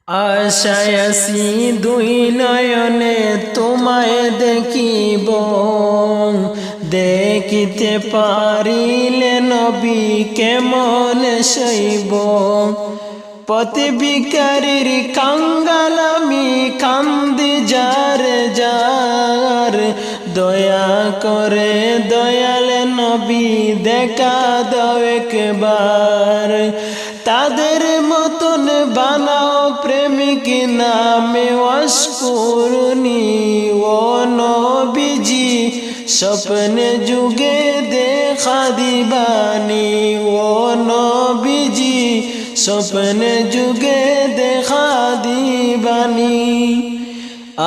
আশায় আছি দুই নয়নে তোমায় দেখিব, দেখিতে পারিলে নবী কেমন সইব। পথ ভিখারির কাঙ্গাল আমি কান্দি যার যার, দয়া করে দয়াল নবী দেখা দাও একবার। তাদের মতন বানাও প্রেমিক নামে ওয়াশকুরুনি, ও নবীজি স্বপ্নে যুগে দেখা দিবানি, ও নবীজি স্বপ্নে যুগে দেখা দিবানি।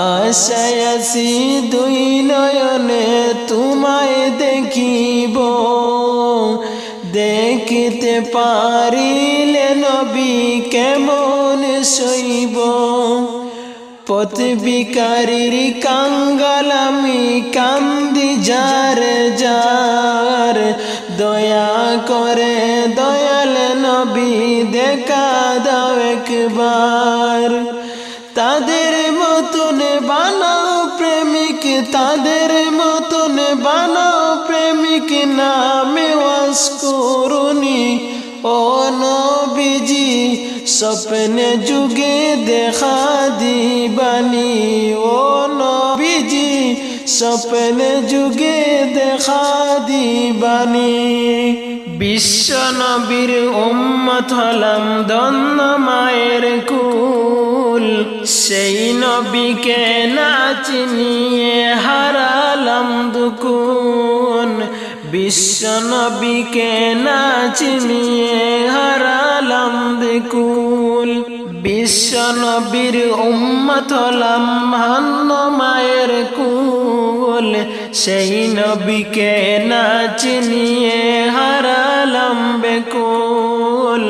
আশায় আছি দুই নয়নে তোমায় দেখিব, দেখিতে পারিলে নবী কেমন সইব। পথ ভিখারির কাঙ্গাল আমি কান্দি যার যার, দয়া করে দয়াল নবী দেখা দাও একবার। তাদের মতন বানাও প্রেমিক, তাদের মতন বানাও প্রেমিক নামে ওয়াশকুরুনি, ও নবীজি স্বপ্নে যুগে দেখা দিবানি, ও নবীজি স্বপ্নে যুগে দেখা দিবানি। বিশ্ব নবীর উম্মত হলাম ধন্য মায়ের কুল, সেই নবীকে না চিনিয়ে হারালাম দুকুন। বিশ্ব নবীকে না চিনিয়ে হারালাম দুকুল। বিশ্ব নবীর উম্মত হলাম ধন্য মায়ের কুল, সেই নবীকে না চিনিয়ে হারালাম বেকুল।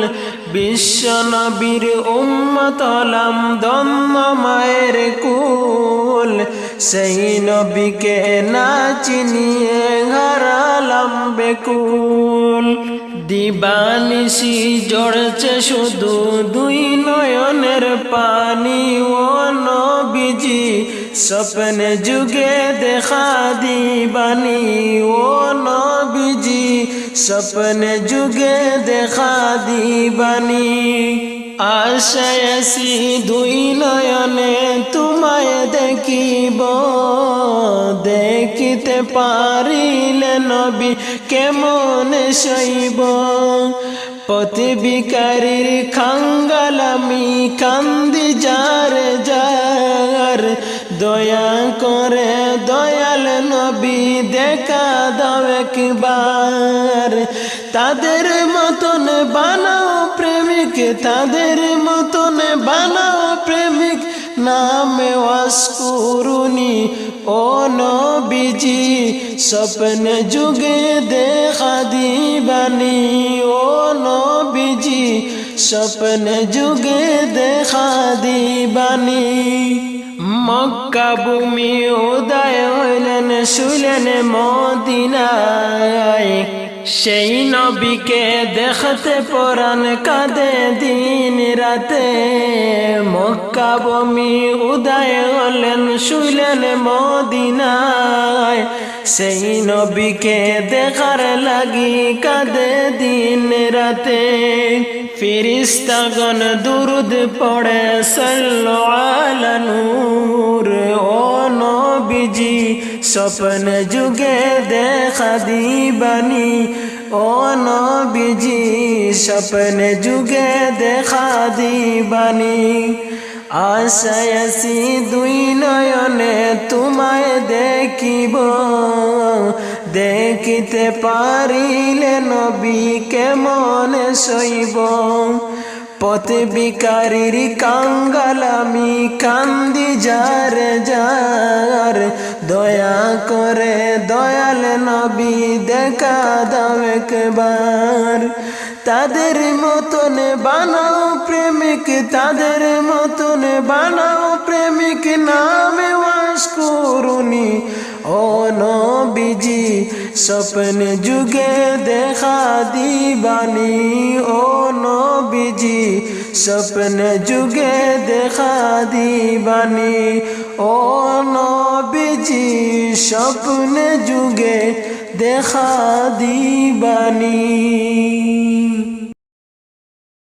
বিশ্ব নবীর উম্মত হলাম ধন্য মায়ের কুল, সেই নবীকে না চিনিয়ে হারালাম বেকুল। দিবানিশি ঝরছে শুধু দুই নয়নের পানি, ও নবীজি স্বপ্নে যুগে দেখা দিবানি, ও নবীজি স্বপ্নে যুগে দেখা দিবানি। আশায় আছি দুই নয়নে তোমায় দেখিব, দেখিতে পারিলে নবী কেমন সইব। পথ ভিখারির কাঙ্গাল আমি কান্দি যার যার, দয়া করে দয়াল নবী দেখা দাও একবার। তাদের মতন বানাও প্রেমিক, তাদের মতন বানাও প্রেমিক নামে ওয়াশকুরুনি, ও নবীজি স্বপ্নে যুগে দেখা দিবানি, ও নবীজি স্বপ্নে যুগে দেখা দিবানি। মক্কা ভূমি উদয় হইলেন শুইলেন মদিনায়, সেই নবীকে দেখতে পরাণ কাঁদে দিন রাতে। মক্কা ভূমি উদয় হলেন শুইলেন মদিনায়, সেই নবীকে দেখার লাগি কাঁদে দিন রাতে। ফেরেশতাগণ দুরুদ পড়ে সাল্লু আলা নূর, ও নবীজি স্বপ্নে যুগে দেখা দিবানি, ও নবীজি স্বপ্নে যুগে দেখা দিবানি। আশায় আছি দুই নয়নে তোমায় দেখিব, দেখিতে পারিলে নবী কেমন সইব। পথ ভিখারির কাঙ্গাল আমি কান্দি যার যার, দয়া করে দয়াল নবী দেখা দাও একবার। তাদের মতন বানাও প্রেমিক, তাদের মতন বানাও প্রেমিক নামে ফাঁস করুনি ও নবীজি স্বপ্নে যুগে দেখা দিবানি ও নবীজি স্বপ্নে যুগে দেখা দিবানি ও নবীজি স্বপ্নে যুগে দেখা দিবানি।